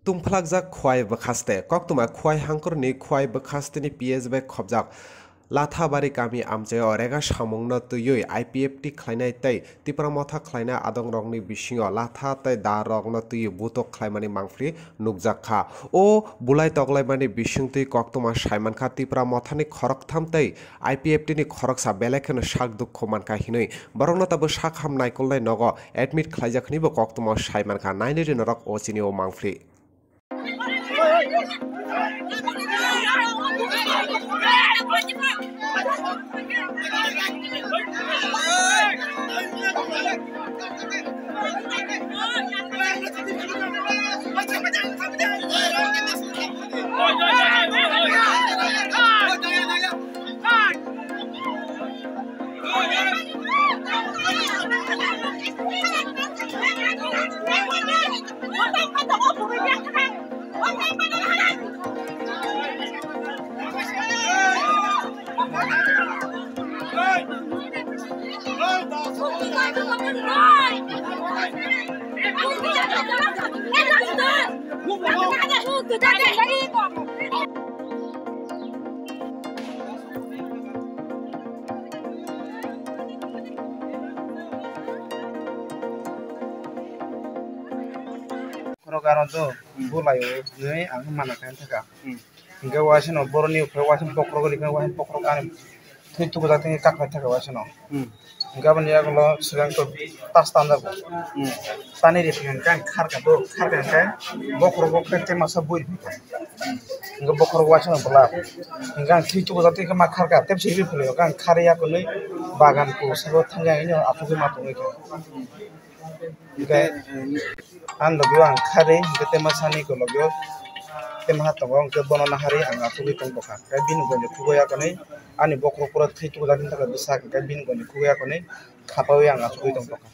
Tungphlakjak khwai bwkhaste koktuma khwai hangkorni khwai bwkhasteni PS bai khobjak Lathabari kami amchayo rega samungno tuyui IPFT khlainai tei tipramotha khlaina adongrokni bisingo latha tei darokno tuyui butok khlaimani mangfri nukjakha o bulai toglaimani bisingtui koktuma saimankha tipramothani khoroktham tei IPFT ni khoroksa belekeno sak dukho mankha hinui borokno tabo sak hamnai kolnai nogo admit khlaijakni bo koktuma saimankha naini rinorok o chini o mangfri Karon to bulayo ne ang mana kan taka hingga wasino boroni ukhe wasin pokro goli kan wasin pokro kan thuitu ko jate kakha taka wasino hingga ban ya golo silang to tas tanda ko tani ri kan khar ka bokro bokre te masa bui hingga bokro wasino bala hingga thuitu ko jate ka makhar ka tep sibi phule kan khariya ko nei bagan ko sabo thangya ini apu ke matung ke hingga an logyo ang khare gete masani ko logyo temha tongo ke bonona hari ang athugi tong bokha kai bin goni khugoya kanai ani bokro pura thaitu gadin taka bisak kai bin goni khugoya kanai khapawi ang athugi tong bokha